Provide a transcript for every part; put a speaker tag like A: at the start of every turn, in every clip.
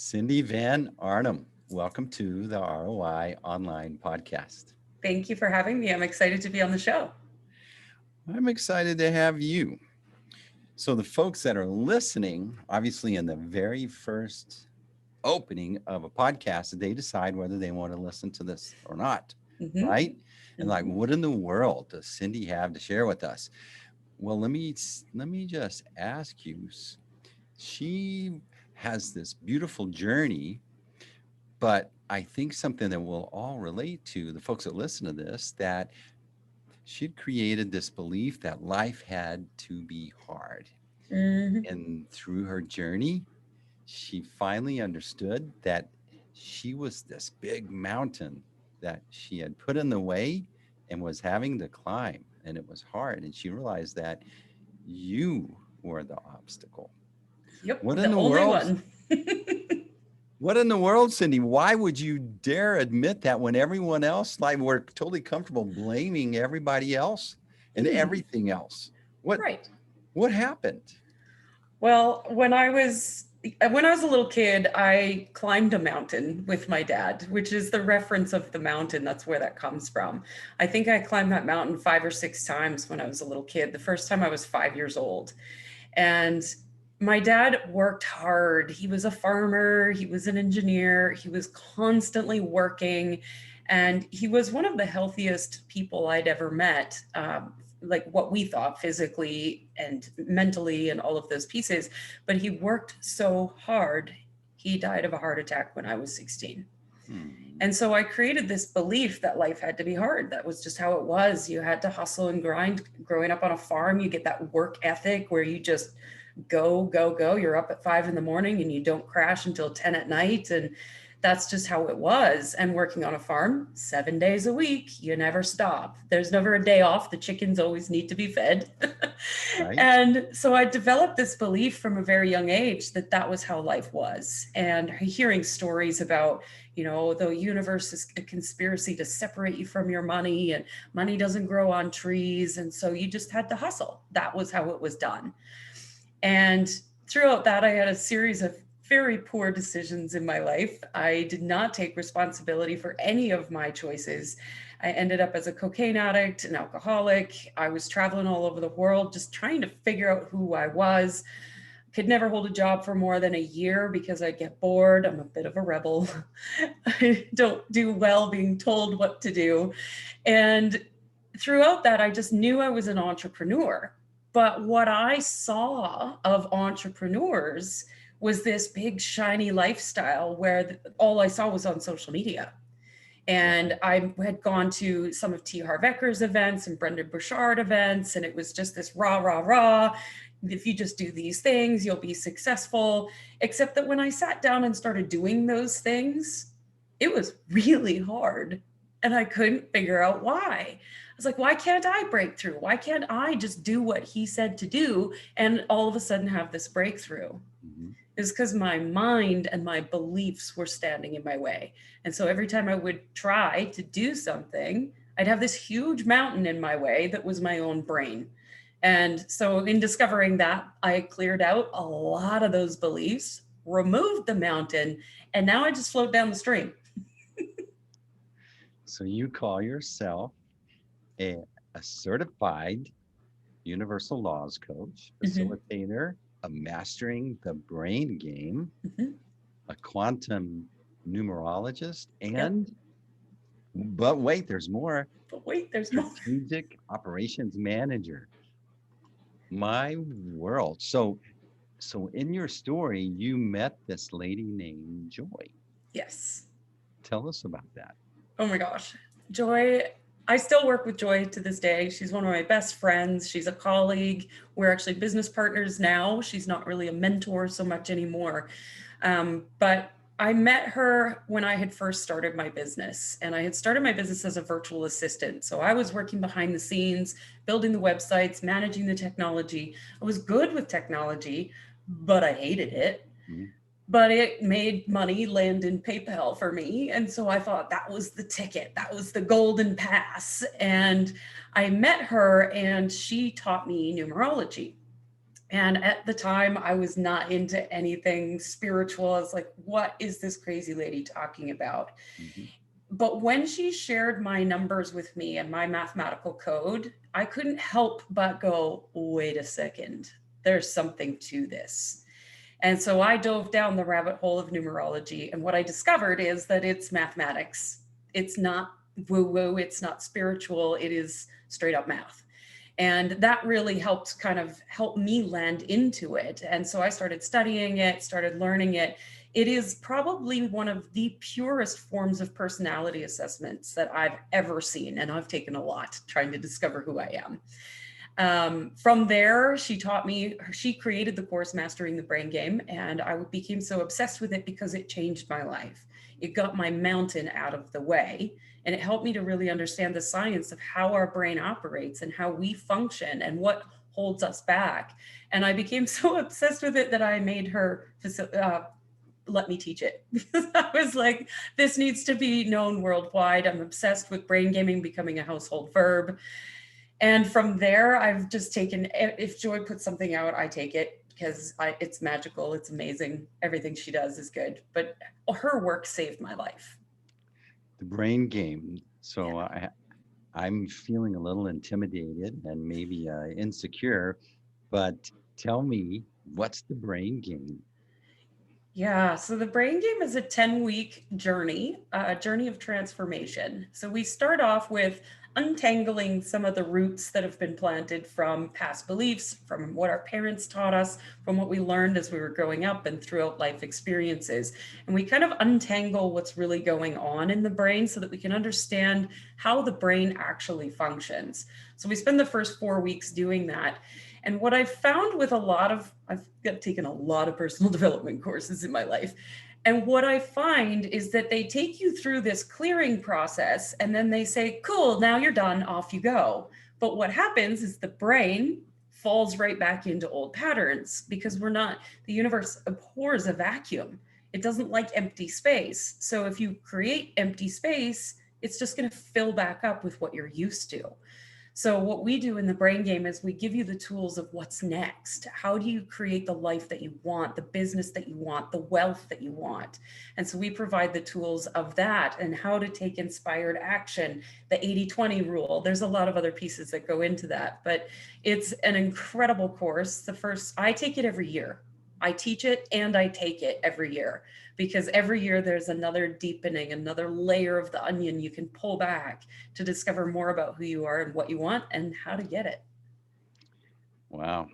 A: Cindy Van Arnam. Welcome to the ROI Online Podcast.
B: Thank you for having me. I'm excited to be on the show.
A: I'm excited to have you. So, the folks that are listening, obviously, in the very first opening of a podcast, they decide whether they want to listen to this or not,
B: Mm-hmm.
A: right? And like, what in the world does Cindy have to share with us? Well, let me just ask you. She has this beautiful journey, but I think something that we'll all relate to, the folks that listen to this, that she'd created this belief that life had to be hard.
B: Mm-hmm.
A: And through her journey, she finally understood that she was this big mountain that she had put in the way and was having to climb, and it was hard. And she realized that you were the obstacle.
B: Yep,
A: What in
B: the
A: the
B: only
A: world?
B: one.
A: What in the world, Cindy? Why would you dare admit that when everyone else, like, we're totally comfortable blaming everybody else and everything else? What
B: Right.
A: what happened?
B: Well, when I was a little kid, I climbed a mountain with my dad, which is the reference of the mountain. That's where that comes from. I think I climbed that mountain 5 or 6 times when I was a little kid. The first time I was 5 years old. And my dad worked hard. He was a farmer, he was an engineer, he was constantly working, and he was one of the healthiest people I'd ever met. Like what we thought physically and mentally and all of those pieces, but he worked so hard. He died of a heart attack when I was 16.
A: Hmm.
B: And so I created this belief that life had to be hard. That was just how it was. You had to hustle and grind. Growing up on a farm, you get that work ethic where you just go, go, go. You're up at 5 in the morning and you don't crash until 10 at night. And that's just how it was. And working on a farm 7 days a week, you never stop. There's never a day off. The chickens always need to be fed.
A: Right?
B: And so I developed this belief from a very young age that that was how life was. And hearing stories about, the universe is a conspiracy to separate you from your money, and money doesn't grow on trees. And so you just had to hustle. That was how it was done. And throughout that, I had a series of very poor decisions in my life. I did not take responsibility for any of my choices. I ended up as a cocaine addict, an alcoholic. I was traveling all over the world, just trying to figure out who I was. Could never hold a job for more than a year because I'd get bored. I'm a bit of a rebel. I don't do well being told what to do. And throughout that, I just knew I was an entrepreneur. But what I saw of entrepreneurs was this big, shiny lifestyle where all I saw was on social media. And I had gone to some of T. Harv Eker's events and Brendan Burchard events, and it was just this rah, rah, rah. If you just do these things, you'll be successful. Except that when I sat down and started doing those things, it was really hard. And I couldn't figure out why. I was like, why can't I break through? Why can't I just do what he said to do and all of a sudden have this breakthrough?
A: Mhm.
B: Is because my mind and my beliefs were standing in my way. And so every time I would try to do something, I'd have this huge mountain in my way that was my own brain. And so in discovering that, I cleared out a lot of those beliefs, removed the mountain, and now I just float down the stream.
A: So you call yourself a, a certified universal laws coach,
B: Mhm.
A: facilitator, a mastering the brain game,
B: Mhm.
A: a quantum numerologist,
B: Yep.
A: but wait, there's more,
B: But wait, there's more.
A: strategic operations manager. My world. So in your story, you met this lady named Joy.
B: Yes.
A: Tell us about that.
B: Oh my gosh. Joy, I still work with Joy to this day. She's one of my best friends. She's a colleague. We're actually business partners now. She's not really a mentor so much anymore. But I met her when I had first started my business, and I had started my business as a virtual assistant. So I was working behind the scenes, building the websites, managing the technology. I was good with technology, but I hated it.
A: Mhm.
B: But it made money land in PayPal for me. And so I thought that was the ticket, that was the golden pass. And I met her and she taught me numerology. And at the time, I was not into anything spiritual. I was like, what is this crazy lady talking about?
A: Hmm.
B: But when she shared my numbers with me and my mathematical code, I couldn't help but go, wait a second, there's something to this. And so I dove down the rabbit hole of numerology. And what I discovered is that it's mathematics. It's not woo woo, it's not spiritual, it is straight up math. And that really helped kind of help me land into it. And so I started studying it, started learning it. It is probably one of the purest forms of personality assessments that I've ever seen. And I've taken a lot trying to discover who I am. From there, she taught me, she created the course Mastering the Brain Game, and I became so obsessed with it because it changed my life. It got my mountain out of the way, and it helped me to really understand the science of how our brain operates and how we function and what holds us back. And I became so obsessed with it that I made her let me teach it because I was like, this needs to be known worldwide. I'm obsessed with brain gaming becoming a household verb. And from there, I've just taken, if Joy puts something out, I take it because it's magical. It's amazing. Everything she does is good. But her work saved my life.
A: The brain game.
B: Yeah.
A: So I'm feeling a little intimidated and maybe insecure, but tell me, what's the brain game?
B: Yeah, so the brain game is a 10-week journey, a journey of transformation. So we start off with untangling some of the roots that have been planted from past beliefs, from what our parents taught us, from what we learned as we were growing up and throughout life experiences. And we kind of untangle what's really going on in the brain so that we can understand how the brain actually functions. So we spend the first 4 weeks doing that. And what I've found with I've taken a lot of personal development courses in my life. And what I find is that they take you through this clearing process and then they say, cool, now you're done, off you go. But what happens is the brain falls right back into old patterns because the universe abhors a vacuum. It doesn't like empty space. So if you create empty space, it's just going to fill back up with what you're used to. So, what we do in the brain game is we give you the tools of what's next. How do you create the life that you want, the business that you want, the wealth that you want? And so, we provide the tools of that and how to take inspired action, the 80-20 rule. There's a lot of other pieces that go into that, but it's an incredible course. I take it every year. I teach it and I take it every year because every year there's another deepening, another layer of the onion you can pull back to discover more about who you are and what you want and how to get it.
A: Wow.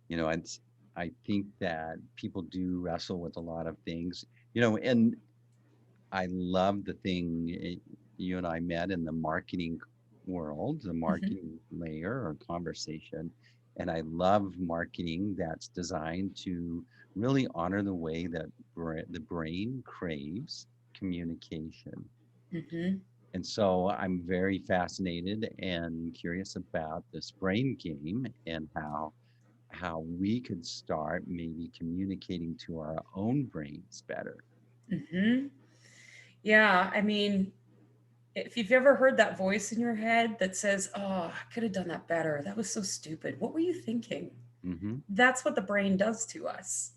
A: It's, I think that people do wrestle with a lot of things, and I love the thing you and I met in the marketing world, the
B: Mhm.
A: marketing layer or conversation. And I love marketing that's designed to really honor the way that the brain craves communication.
B: Mhm.
A: And so I'm very fascinated and curious about this brain game and how we could start maybe communicating to our own brains better.
B: Mhm. Yeah, I mean, if you've ever heard that voice in your head that says, "Oh, I could have done that better. That was so stupid. What were you thinking?"
A: Hmm.
B: That's what the brain does to us.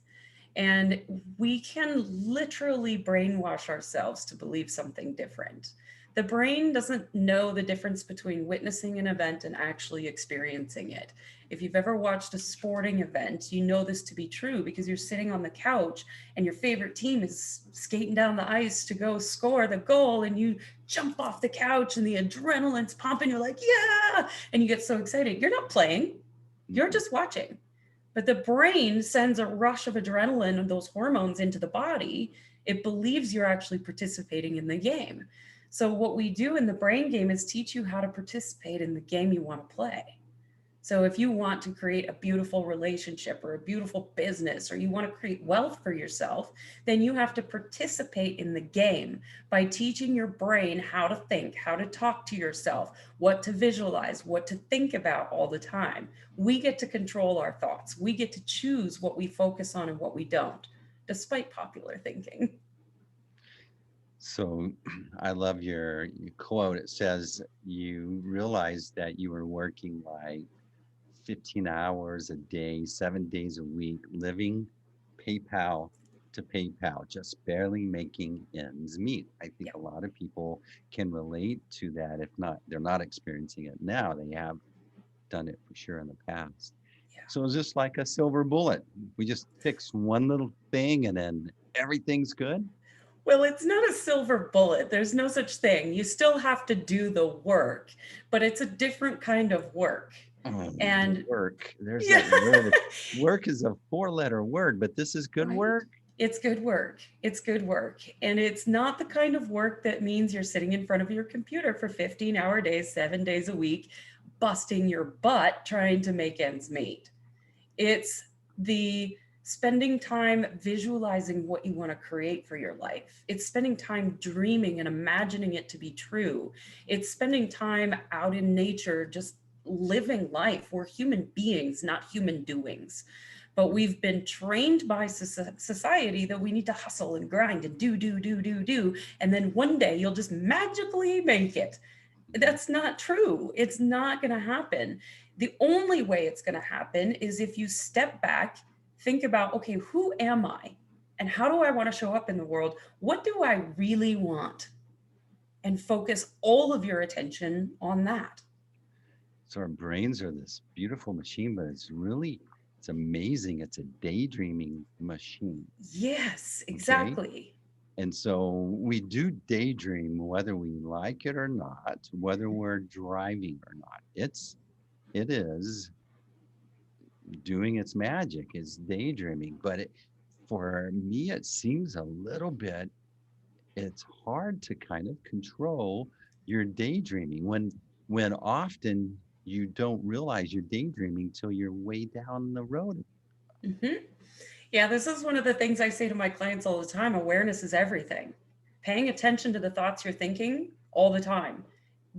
B: And we can literally brainwash ourselves to believe something different. The brain doesn't know the difference between witnessing an event and actually experiencing it. If you've ever watched a sporting event, you know this to be true because you're sitting on the couch and your favorite team is skating down the ice to go score the goal, and you jump off the couch and the adrenaline's pumping. You're like, yeah, and you get so excited. You're not playing, you're
A: Hmm.
B: just watching. But the brain sends a rush of adrenaline and those hormones into the body. It believes you're actually participating in the game. So, what we do in the brain game is teach you how to participate in the game you want to play. So if you want to create a beautiful relationship or a beautiful business, or you want to create wealth for yourself, then you have to participate in the game by teaching your brain how to think, how to talk to yourself, what to visualize, what to think about all the time. We get to control our thoughts. We get to choose what we focus on and what we don't, despite popular thinking.
A: So I love your quote. It says you realized that you were working like 15 hours a day, 7 days a week, living PayPal to PayPal, just barely making ends meet. I think
B: Yeah.
A: a lot of people can relate to that. If not, they're not experiencing it now. They have done it for sure in the past.
B: Yeah.
A: So it's just like a silver bullet. We just fix one little thing and then everything's good.
B: Well, it's not a silver bullet. There's no such thing. You still have to do the work, but it's a different kind of work.
A: The
B: And
A: work. There's
B: yeah,
A: that word. Work is a four-letter word, but this is good
B: right.
A: work.
B: It's good work. It's good work. And it's not the kind of work that means you're sitting in front of your computer for 15-hour days, 7 days a week, busting your butt trying to make ends meet. It's the spending time visualizing what you want to create for your life. It's spending time dreaming and imagining it to be true. It's spending time out in nature, just living life. We're human beings, not human doings. But we've been trained by society that we need to hustle and grind and do. And then one day you'll just magically make it. That's not true. It's not going to happen. The only way it's going to happen is if you step back, think about, okay, who am I? And how do I want to show up in the world? What do I really want? And focus all of your attention on that.
A: So our brains are this beautiful machine, but it's amazing. It's a daydreaming machine.
B: Yes,
A: Okay.
B: exactly.
A: And so we do daydream whether we like it or not, whether we're driving or not. It is doing its magic, is daydreaming. But for me, it seems a little bit, it's hard to kind of control your daydreaming when often you don't realize you're daydreaming till you're way down the road.
B: Hmm. Yeah, this is one of the things I say to my clients all the time. Awareness is everything. Paying attention to the thoughts you're thinking all the time,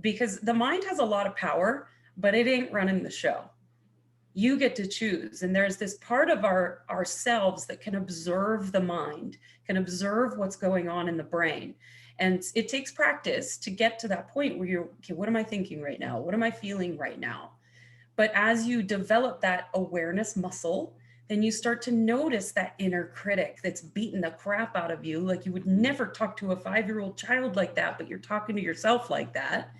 B: because the mind has a lot of power, but it ain't running the show. You get to choose, and there's this part of ourselves that can observe the mind, can observe what's going on in the brain. And it takes practice to get to that point where you're, okay, what am I thinking right now? What am I feeling right now? But as you develop that awareness muscle, then you start to notice that inner critic that's beating the crap out of you. Like you would never talk to a 5-year-old child like that, but you're talking to yourself like that.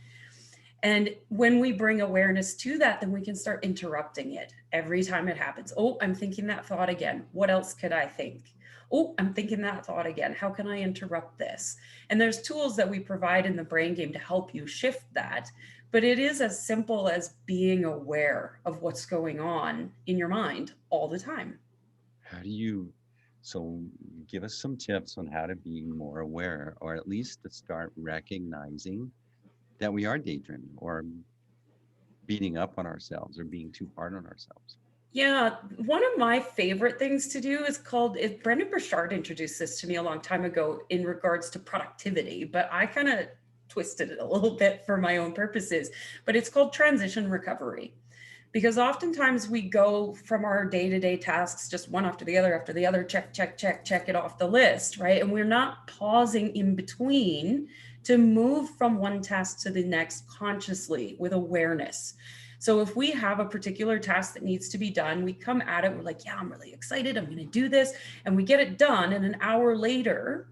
B: And when we bring awareness to that, then we can start interrupting it every time it happens. Oh, I'm thinking that thought again. What else could I think? Oh, I'm thinking that thought again. How can I interrupt this? And there's tools that we provide in the brain game to help you shift that. But it is as simple as being aware of what's going on in your mind all the time.
A: How do you, so give us some tips on how to be more aware, or at least to start recognizing that we are daydreaming or beating up on ourselves or being too hard on ourselves.
B: Yeah, one of my favorite things to do is called, it, Brendan Burchard introduced this to me a long time ago in regards to productivity, but I kind of twisted it a little bit for my own purposes. But it's called transition recovery. Because oftentimes we go from our day to day tasks, just one after the other, check it off the list, right? And we're not pausing in between to move from one task to the next consciously with awareness. So if we have a particular task that needs to be done, we come at it, we're like, yeah, I'm really excited, I'm going to do this. And we get it done. And an hour later,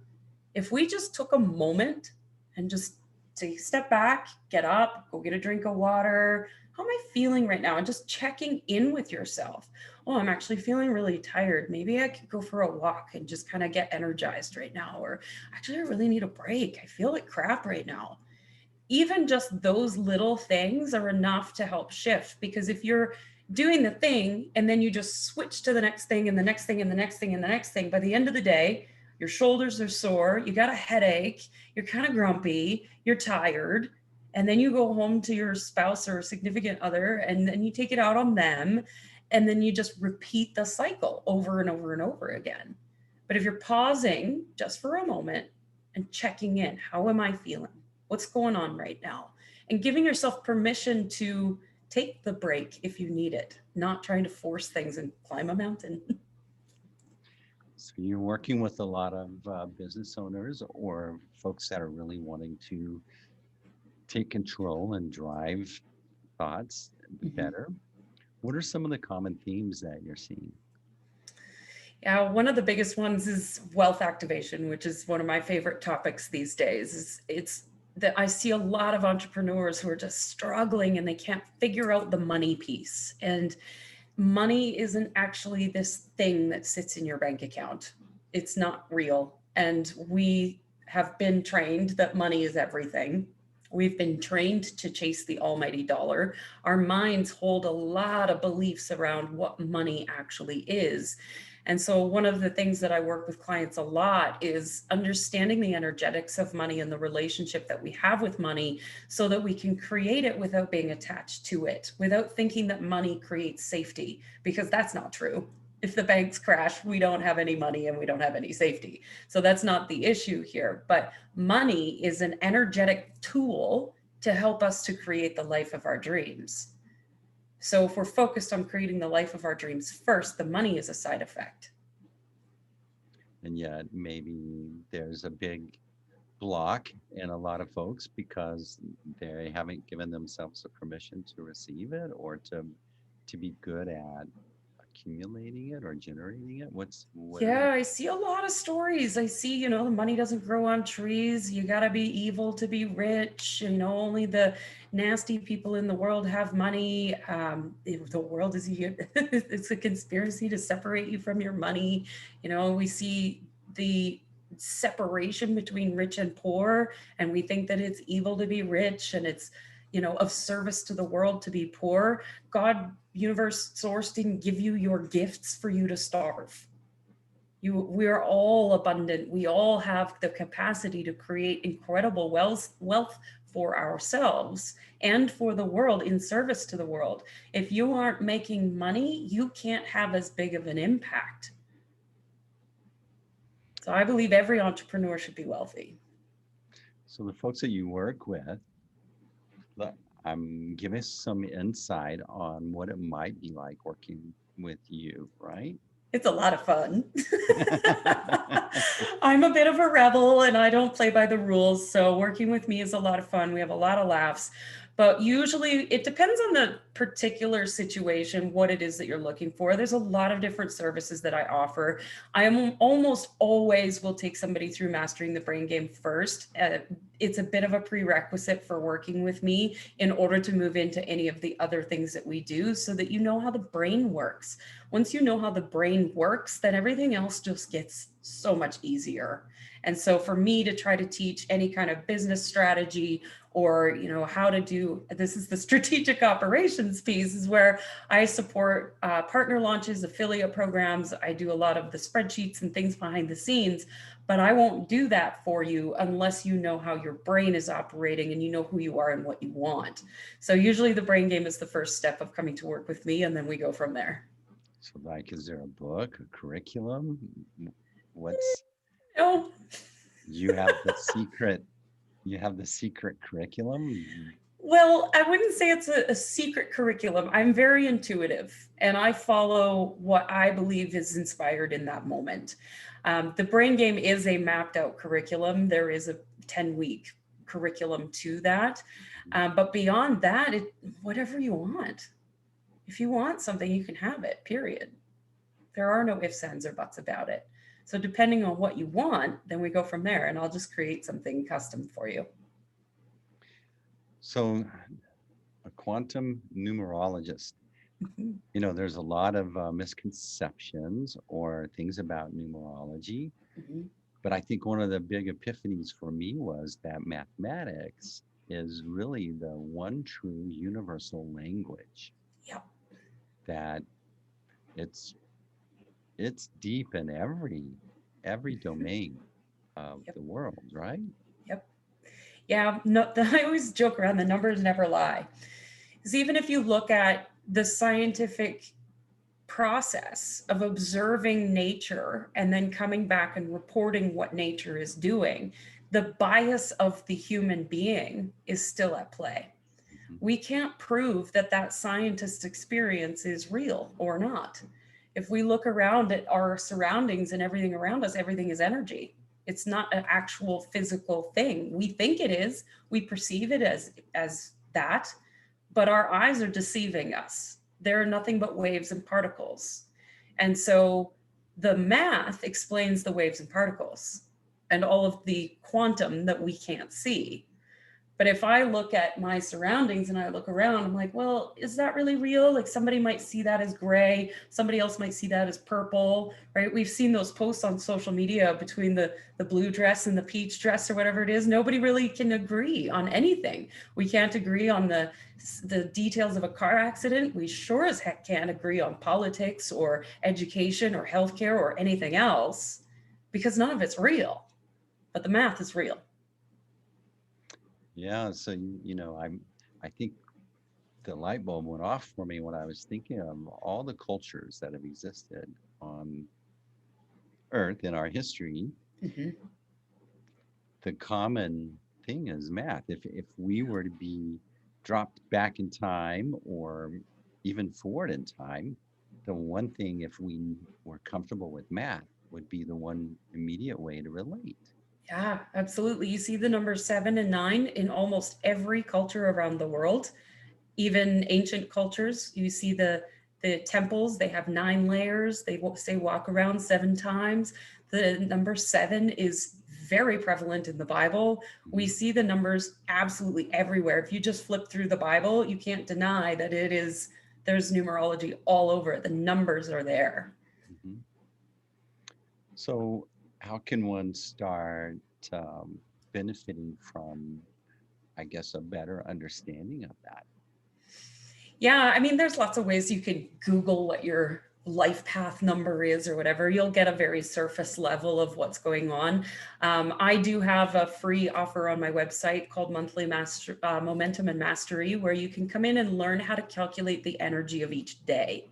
B: if we just took a moment and just take a step back, get up, go get a drink of water. How am I feeling right now? And just checking in with yourself. Oh, I'm actually feeling really tired. Maybe I could go for a walk and just kind of get energized right now. Or actually, I really need a break. I feel like crap right now. Even just those little things are enough to help shift, because if you're doing the thing and then you just switch to the next thing and the next thing and the next thing and the next thing, by the end of the day, your shoulders are sore, you got a headache, you're kind of grumpy, you're tired, and then you go home to your spouse or significant other and then you take it out on them, and then you just repeat the cycle over and over and over again. But if you're pausing just for a moment and checking in, how am I feeling? What's going on right now? And giving yourself permission to take the break if you need it, not trying to force things and climb a mountain.
A: So you're working with a lot of business owners or folks that are really wanting to take control and drive thoughts
B: Mhm.
A: better. What are some of the common themes that you're seeing?
B: Yeah, one of the biggest ones is wealth activation, which is one of my favorite topics these days. It's that I see a lot of entrepreneurs who are just struggling and they can't figure out the money piece. And money isn't actually this thing that sits in your bank account. It's not real. And we have been trained that money is everything. We've been trained to chase the almighty dollar. Our minds hold a lot of beliefs around what money actually is. And so, one of the things that I work with clients a lot is understanding the energetics of money and the relationship that we have with money so that we can create it without being attached to it, without thinking that money creates safety, because that's not true. If the banks crash, we don't have any money and we don't have any safety. So that's not the issue here. But money is an energetic tool to help us to create the life of our dreams. So if we're focused on creating the life of our dreams first, the money is a side effect.
A: And yet maybe there's a big block in a lot of folks because they haven't given themselves the permission to receive it or to be good at accumulating it or generating it. What are
B: Yeah, I see a lot of stories. I see, the money doesn't grow on trees. You got to be evil to be rich. Only the nasty people in the world have money. The world is, it's a conspiracy to separate you from your money. We see the separation between rich and poor, and we think that it's evil to be rich and it's, of service to the world to be poor. God, universe, source didn't give you your gifts for you to starve. We're all abundant. We all have the capacity to create incredible wealth for ourselves and for the world, in service to the world. If you aren't making money, you can't have as big of an impact. So I believe every entrepreneur should be wealthy.
A: so the folks that you work with, give us some insight on what it might be like working with you, right?
B: It's a lot of fun. I'm a bit of a rebel and I don't play by the rules. So working with me is a lot of fun. We have a lot of laughs. But usually it depends on the particular situation, what it is that you're looking for. There's a lot of different services that I offer. I am almost always will take somebody through mastering the brain game first. It's a bit of a prerequisite for working with me in order to move into any of the other things that we do so that you know how the brain works. Once you know how the brain works, then everything else just gets so much easier. And so for me to try to teach any kind of business strategy or, how to do, this is the strategic operations piece, is where I support partner launches, affiliate programs. I do a lot of the spreadsheets and things behind the scenes, but I won't do that for you unless you know how your brain is operating and you know who you are and what you want. So usually the brain game is the first step of coming to work with me, and then we go from there.
A: So, like, is there a book, a curriculum? What's
B: Oh,
A: you have the secret? You have the secret curriculum.
B: well, I wouldn't say it's a secret curriculum. I'm very intuitive and I follow what I believe is inspired in that moment. The brain game is a mapped out curriculum. There is a 10-week curriculum to that. But beyond that, whatever you want. If you want something, you can have it, period. There are no ifs, ands, or buts about it. So depending on what you want, then we go from there and I'll just create something custom for you.
A: So, a quantum numerologist.
B: Mhm.
A: There's a lot of misconceptions or things about numerology,
B: Mhm.
A: but I think one of the big epiphanies for me was that mathematics is really the one true universal language,
B: Yep.
A: that it's it's deep in every domain of
B: Yep.
A: the world, right?
B: Yep. Yeah. No, I always joke around, the numbers never lie. Because even if you look at the scientific process of observing nature and then coming back and reporting what nature is doing, the bias of the human being is still at play.
A: Mhm.
B: We can't prove that that scientist's experience is real or not. If we look around at our surroundings and everything around us, everything is energy. It's not an actual physical thing. We think it is, we perceive it as that, but our eyes are deceiving us. They're nothing but waves and particles. And so the math explains the waves and particles and all of the quantum that we can't see. But if I look at my surroundings and I look around, I'm like, well, is that really real? Like somebody might see that as gray, somebody else might see that as purple, right? We've seen those posts on social media between the blue dress and the peach dress or whatever it is. Nobody really can agree on anything. We can't agree on the details of a car accident. We sure as heck can't agree on politics or education or healthcare or anything else because none of it's real. But the math is real.
A: Yeah, so I think the light bulb went off for me when I was thinking of all the cultures that have existed on Earth in our history.
B: Mhm.
A: The common thing is math. If we were to be dropped back in time or even forward in time, the one thing, if we were comfortable with math, would be the one immediate way to relate.
B: Yeah, absolutely. You see the numbers 7 and 9 in almost every culture around the world, even ancient cultures. You see the temples, they have 9 layers. They say walk around 7 times. The number 7 is very prevalent in the Bible. We
A: Mhm,
B: see the numbers absolutely everywhere. If you just flip through the Bible, you can't deny that there's numerology all over it. The numbers are there.
A: mhm. So, how can one start um, benefiting from, I guess, a better understanding of that?
B: Yeah, I mean, there's lots of ways you could Google what your life path number is or whatever. You'll get a very surface level of what's going on. I do have a free offer on my website called Monthly Momentum and Mastery, where you can come in and learn how to calculate the energy of each day.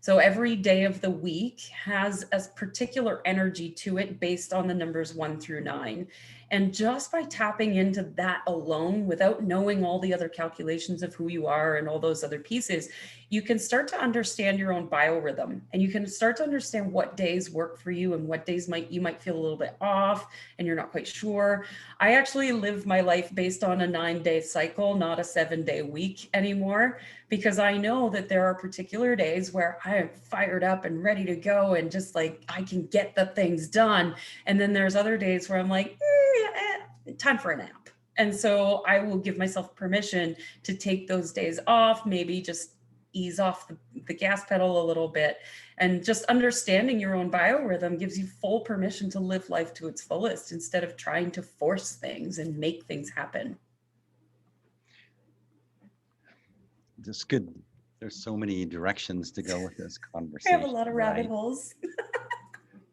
B: So every day of the week has a particular energy to it based on the numbers 1 through 9. And just by tapping into that alone, without knowing all the other calculations of who you are and all those other pieces, you can start to understand your own biorhythm, and you can start to understand what days work for you and what days you might feel a little bit off and you're not quite sure. I actually live my life based on a 9-day cycle, not a 7-day week anymore, because I know that there are particular days where I am fired up and ready to go and just like I can get the things done. And then there's other days where I'm like, time for a nap. And so I will give myself permission to take those days off, maybe just ease off the gas pedal a little bit. And just understanding your own biorhythm gives you full permission to live life to its fullest instead of trying to force things and make things happen.
A: This could, there's so many directions to go with this
B: I have a
A: conversation,
B: lot of rabbit
A: right?
B: holes.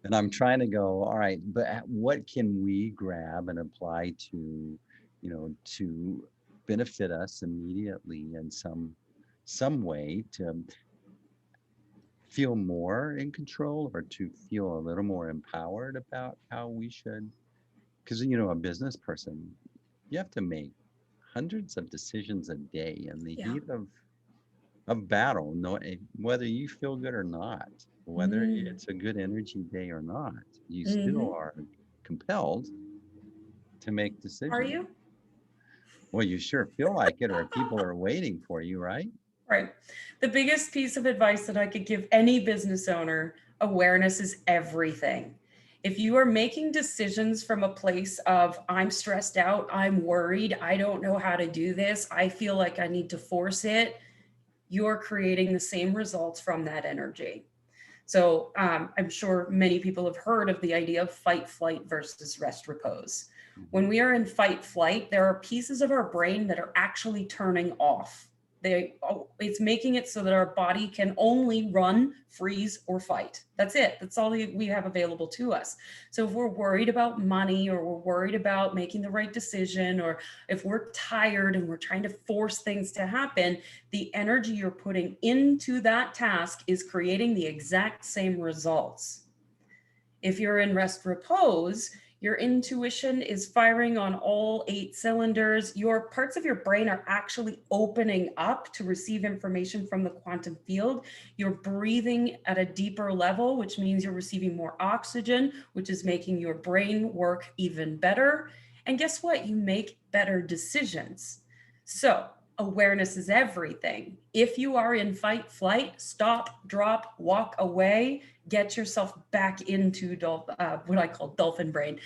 A: And I'm trying to go, all right, but what can we grab and apply to, to benefit us immediately in some way to feel more in control or to feel a little more empowered about how we should, because a business person, you have to make hundreds of decisions a day in the
B: Yeah.
A: heat of battle, no, whether you feel good or not, whether
B: Mm.
A: it's a good energy day or not, you still
B: Hmm.
A: are compelled to make
B: Are
A: decisions.
B: you?
A: Well, you sure feel like it, or people are waiting for you, right?
B: Right. The biggest piece of advice that I could give any business owner, awareness is everything. If you are making decisions from a place of, I'm stressed out, I'm worried, I don't know how to do this, I feel like I need to force it, you're creating the same results from that energy. So I'm sure many people have heard of the idea of fight, flight versus rest, repose. When
A: Mhm.
B: we are in fight, flight, there are pieces of our brain that are actually turning off. It's making it so that our body can only run, freeze, or fight. That's it. That's all we have available to us. So if we're worried about money, or we're worried about making the right decision, or if we're tired and we're trying to force things to happen, the energy you're putting into that task is creating the exact same results. If you're in rest repose, your intuition is firing on all 8 cylinders. Your parts of your brain are actually opening up to receive information from the quantum field. You're breathing at a deeper level, which means you're receiving more oxygen, which is making your brain work even better. And guess what? You make better decisions. So, Awareness is everything. If you are in fight, flight, stop, drop, walk away, get yourself back into what I call dolphin brain,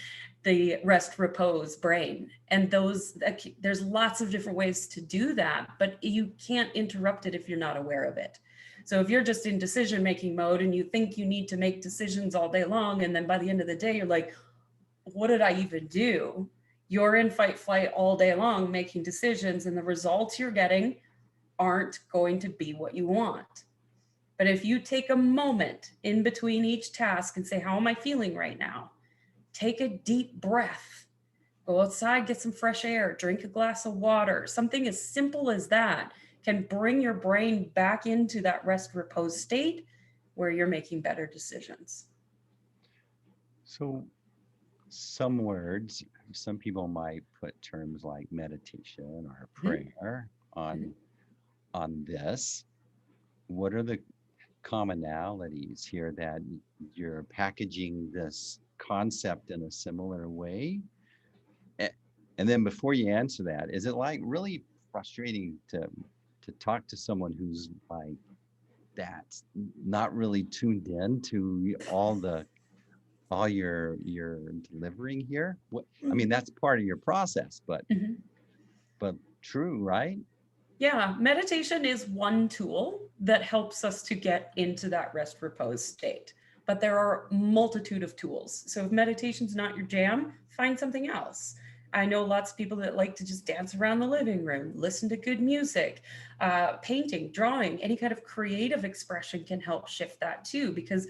B: the rest, repose brain. And there's lots of different ways to do that, but you can't interrupt it if you're not aware of it. So if you're just in decision making mode and you think you need to make decisions all day long, and then by the end of the day, you're like, what did I even do? You're in fight flight all day long making decisions, and the results you're getting aren't going to be what you want. But if you take a moment in between each task and say, how am I feeling right now? Take a deep breath, go outside, get some fresh air, drink a glass of water. Something as simple as that can bring your brain back into that rest repose state where you're making better decisions.
A: So some words, some people might put terms like meditation or prayer on this. What are the commonalities here that you're packaging this concept in a similar way? And then before you answer that, is it like really frustrating to talk to someone who's like that's not really tuned in to all you're delivering here? What I mean, that's part of your process, but true, right?
B: Yeah, meditation is one tool that helps us to get into that rest repose state. But there are multitude of tools. So if meditation's not your jam, find something else. I know lots of people that like to just dance around the living room, listen to good music, painting, drawing, any kind of creative expression can help shift that too, because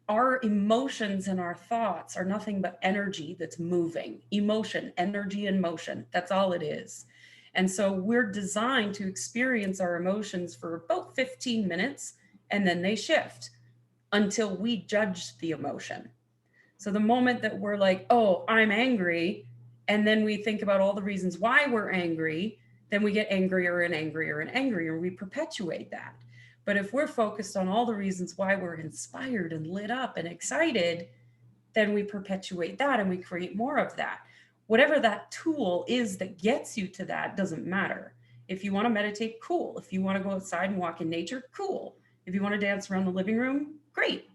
B: our emotions and our thoughts are nothing but energy that's moving. Emotion, energy, and motion. That's all it is. And so we're designed to experience our emotions for about 15 minutes, and then they shift until we judge the emotion. So the moment that we're like, oh, I'm angry, and then we think about all the reasons why we're angry, then we get angrier and angrier and angrier. We perpetuate that. But if we're focused on all the reasons why we're inspired and lit up and excited, then we perpetuate that and we create more of that. Whatever that tool is that gets you to that doesn't matter. If you want to meditate, cool. If you want to go outside and walk in nature, cool. If you want to dance around the living room, great.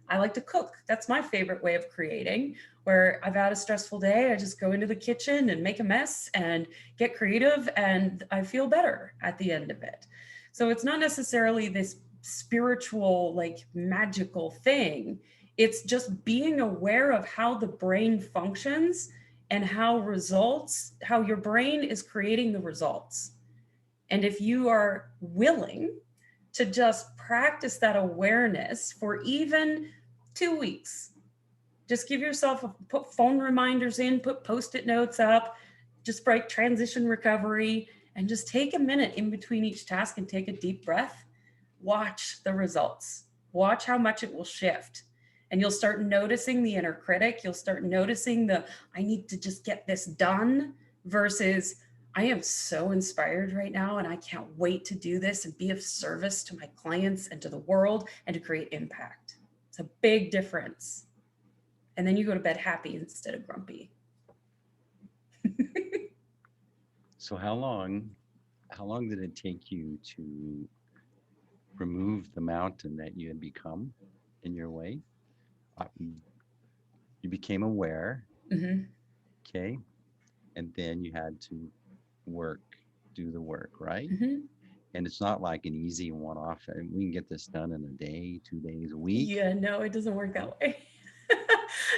B: I like to cook. That's my favorite way of creating, where I've had a stressful day. I just go into the kitchen and make a mess and get creative, and I feel better at the end of it. So it's not necessarily this spiritual, like magical thing. It's just being aware of how the brain functions and how your brain is creating the results. And if you are willing to just practice that awareness for even 2 weeks, just give yourself put phone reminders in, put Post-it notes up, just write transition recovery, and just take a minute in between each task and take a deep breath. Watch the results. Watch how much it will shift. And you'll start noticing the inner critic. You'll start noticing I need to just get this done versus I am so inspired right now and I can't wait to do this and be of service to my clients and to the world and to create impact. It's a big difference. And then you go to bed happy instead of grumpy.
A: So how long did it take you to remove the mountain that you had become in your way? You became aware, okay, and then you had to do the work, right? And it's not like an easy one-off. We can get this done in a day, 2 days, a week.
B: Yeah, no, it doesn't work that way.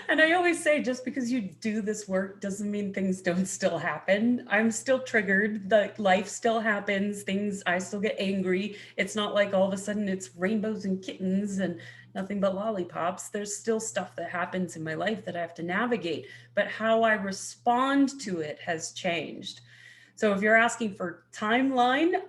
B: And I always say, just because you do this work doesn't mean things don't still happen. I'm still triggered. Life still happens. I still get angry. It's not like all of a sudden it's rainbows and kittens and nothing but lollipops. There's still stuff that happens in my life that I have to navigate, but how I respond to it has changed. So if you're asking for timeline,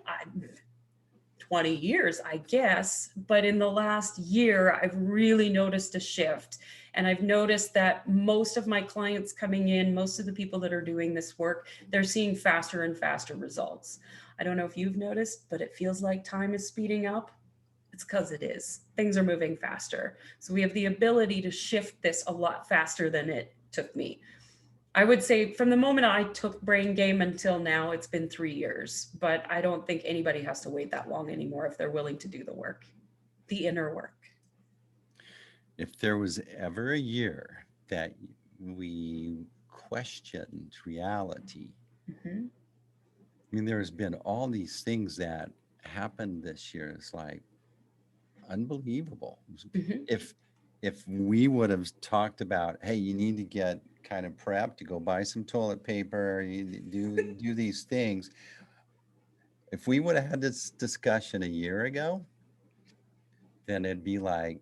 B: 20 years, I guess. But in the last year, I've really noticed a shift. And I've noticed that most of my clients coming in, most of the people that are doing this work, they're seeing faster and faster results. I don't know if you've noticed, but it feels like time is speeding up. It's because it is. Things are moving faster. So we have the ability to shift this a lot faster than it took me. I would say from the moment I took Brain Game until now, it's been 3 years, but I don't think anybody has to wait that long anymore if they're willing to do the work, the inner work.
A: If there was ever a year that we questioned reality,
B: Hmm.
A: I mean, there's been all these things that happened this year. It's like unbelievable.
B: Hmm.
A: If if we would have talked about, hey, you need to get kind of prepped to go buy some toilet paper, you do these things. If we would have had this discussion a year ago, then it'd be like,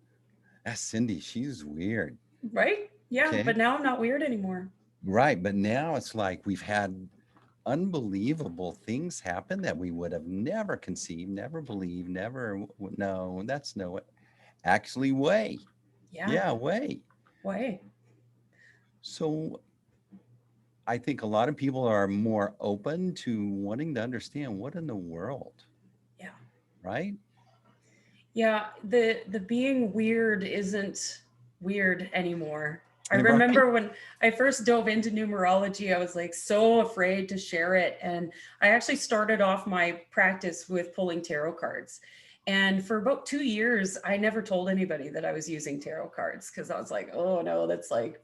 A: that's Cindy, she's weird.
B: Right? Yeah,
A: Okay.
B: but now I'm not weird anymore.
A: Right. But now it's like we've had unbelievable things happen that we would have never conceived, never believed, never, no, that's no actually way.
B: Yeah,
A: Yeah, way.
B: way.
A: So I think a lot of people are more open to wanting to understand what in the world,
B: Yeah.
A: right?
B: Yeah, the being weird isn't weird anymore. I
A: Right.
B: remember when I first dove into numerology, I was like so afraid to share it. And I actually started off my practice with pulling tarot cards. And for about 2 years, I never told anybody that I was using tarot cards because I was like, oh no, that's like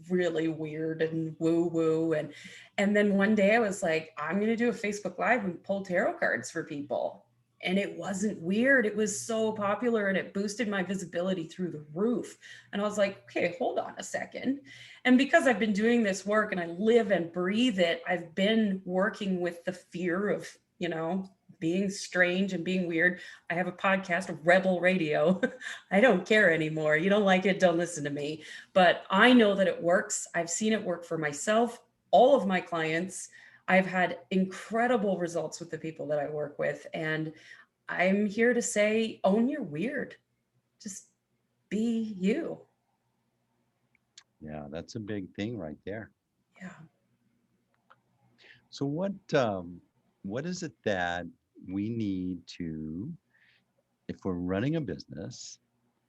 B: really weird and woo woo. And then one day I was like, I'm gonna do a Facebook Live and pull tarot cards for people. And it wasn't weird. It was so popular and it boosted my visibility through the roof. And I was like, okay, hold on a second. And because I've been doing this work and I live and breathe it, I've been working with the fear of, being strange and being weird. I have a podcast, Rebel Radio. I don't care anymore. You don't like it, don't listen to me. But I know that it works. I've seen it work for myself, all of my clients. I've had incredible results with the people that I work with. And I'm here to say, own your weird. Just be you.
A: Yeah, that's a big thing right there.
B: Yeah.
A: So what is it that we need to, if we're running a business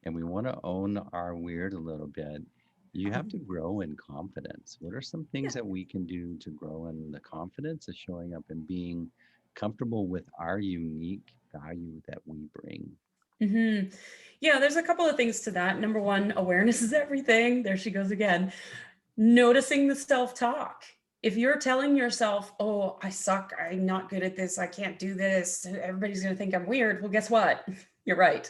A: and we want to own our weird a little bit, you have to
B: Um,
A: grow in confidence. What are some
B: yeah.
A: things that we can do to grow in the confidence of showing up and being comfortable with our unique value that we bring?
B: Hmm. Yeah, there's a couple of things to that. Number one, awareness is everything. There she goes again. Noticing the self talk. If you're telling yourself, oh, I suck, I'm not good at this, I can't do this, everybody's going to think I'm weird. Well, guess what? You're right.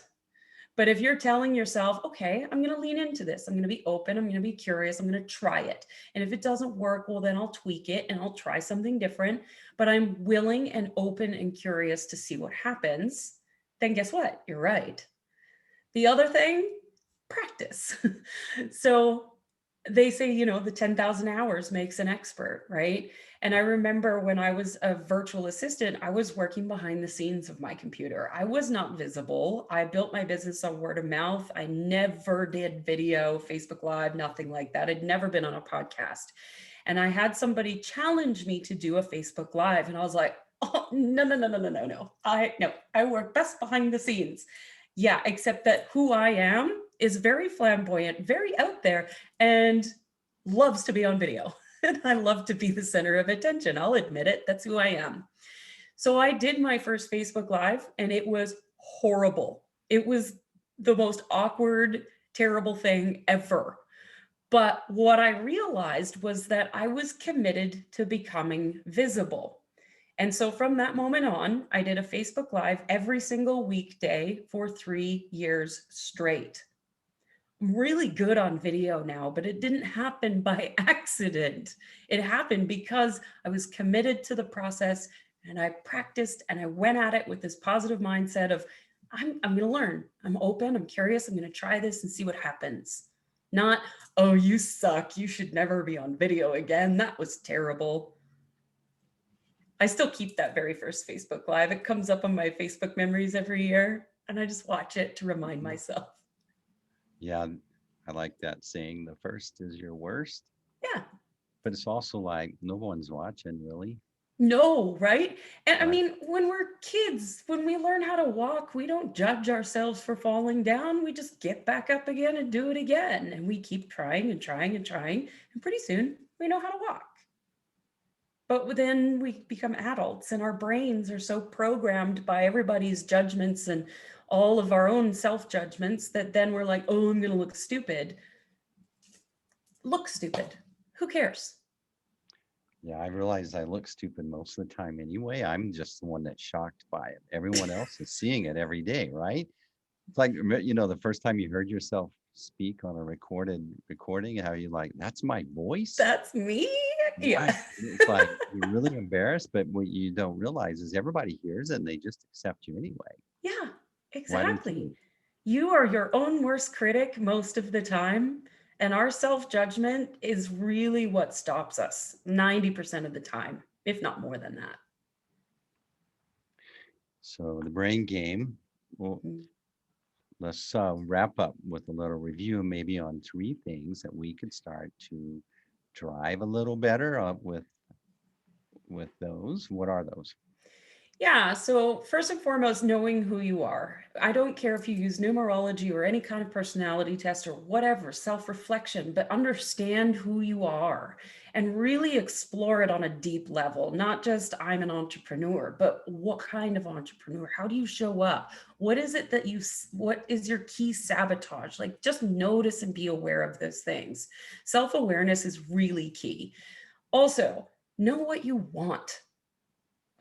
B: But if you're telling yourself, okay, I'm going to lean into this, I'm going to be open, I'm going to be curious, I'm going to try it. And if it doesn't work, well, then I'll tweak it and I'll try something different. But I'm willing and open and curious to see what happens. Then guess what? You're right. The other thing, practice. So they say, the 10,000 hours makes an expert, right? And I remember when I was a virtual assistant, I was working behind the scenes of my computer. I was not visible. I built my business on word of mouth. I never did video, Facebook Live, nothing like that. I'd never been on a podcast. And I had somebody challenge me to do a Facebook Live. And I was like, oh, no, no, no, no, no, no, no. I work best behind the scenes. Yeah, except that who I am is very flamboyant, very out there, and loves to be on video. And I love to be the center of attention. I'll admit it. That's who I am. So I did my first Facebook Live and it was horrible. It was the most awkward, terrible thing ever. But what I realized was that I was committed to becoming visible. And so from that moment on, I did a Facebook Live every single weekday for 3 years straight. I'm really good on video now, but it didn't happen by accident. It happened because I was committed to the process and I practiced and I went at it with this positive mindset of, I'm going to learn. I'm open. I'm curious. I'm going to try this and see what happens. Not, oh, you suck. You should never be on video again. That was terrible. I still keep that very first Facebook Live. It comes up on my Facebook memories every year, and I just watch it to remind
A: Mhm.
B: myself.
A: Yeah, I like that saying, the first is your worst,
B: Yeah,
A: but it's also like no one's watching really,
B: no, right? And I
A: right?
B: mean, when we're kids, when we learn how to walk, we don't judge ourselves for falling down. We just get back up again and do it again. And we keep trying and trying and trying. And pretty soon We know how to walk. But then we become adults and our brains are so programmed by everybody's judgments and all of our own self-judgments that then we're like, oh, I'm going to look stupid. Look stupid. Who cares?
A: Yeah, I realize I look stupid most of the time anyway. I'm just the one that's shocked by it. Everyone else is seeing it every day, right? It's like, the first time you heard yourself speak on a recorded recording, how you like, that's my voice?
B: That's me.
A: Right.
B: Yeah.
A: It's like you're really embarrassed, but what you don't realize is everybody hears it and they just accept you anyway.
B: Yeah,
A: Why don't
B: exactly.
A: you?
B: You are your own worst critic most of the time. And our self judgment is really what stops us 90% of the time, if not more than that.
A: So the brain game. Well,
B: Mm.
A: let's wrap up with a little review, maybe on three things that we could start to drive a little better with those. What are those?
B: Yeah. So, first and foremost, knowing who you are. I don't care if you use numerology or any kind of personality test or whatever, self reflection, but understand who you are and really explore it on a deep level. Not just I'm an entrepreneur, but what kind of entrepreneur? How do you show up? What is it that what is your key sabotage? Like, just notice and be aware of those things. Self awareness is really key. Also, know what you want.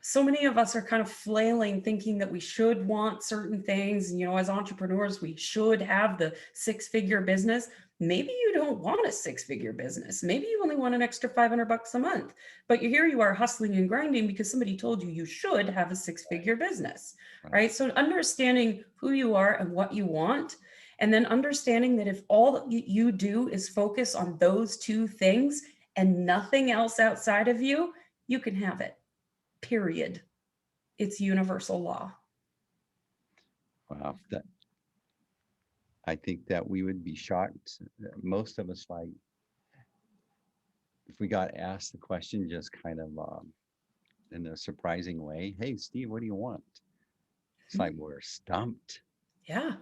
B: So many of us are kind of flailing thinking that we should want certain things, and as entrepreneurs we should have the six-figure business. Maybe you don't want a six-figure business. Maybe you only want an extra $500 a month, but here you are hustling and grinding because somebody told you you should have a six-figure business.
A: Right.
B: Right? So understanding who you are and what you want, and then understanding that if all that you do is focus on those two things and nothing else outside of you, you can have it. Period. It's universal law.
A: Wow. I think that we would be shocked. Most of us, like, if we got asked the question just kind of in a surprising way, hey, Steve, what do you want? It's like we're stumped.
B: Yeah,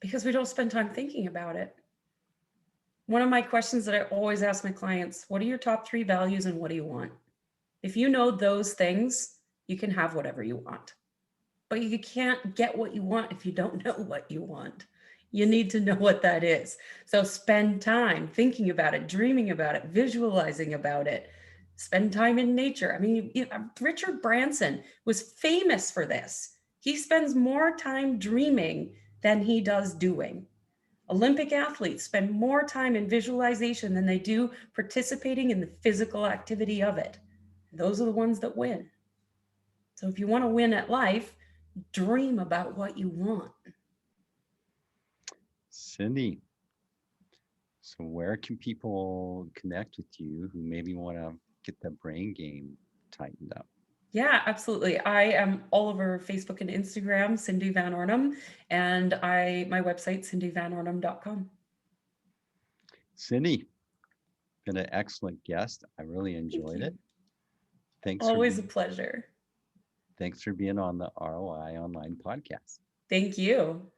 B: because we don't spend time thinking about it. One of my questions that I always ask my clients, what are your top 3 values and what do you want? If you know those things, you can have whatever you want. But you can't get what you want if you don't know what you want. You need to know what that is. So spend time thinking about it, dreaming about it, visualizing about it. Spend time in nature. I mean, Richard Branson was famous for this. He spends more time dreaming than he does doing. Olympic athletes spend more time in visualization than they do participating in the physical activity of it. Those are the ones that win. So if you want to win at life, dream about what you want.
A: Cindy, so where can people connect with you who maybe want to get the brain game tightened up?
B: Yeah, absolutely. I am all over Facebook and Instagram, Cindy Van Arnam, and my website, cindyvanarnam.com.
A: Cindy, been an excellent guest. I really
B: Thank
A: enjoyed
B: you.
A: it. Thanks for
B: Always a
A: being
B: pleasure.
A: thanks for being on the ROI Online Podcast.
B: Thank you.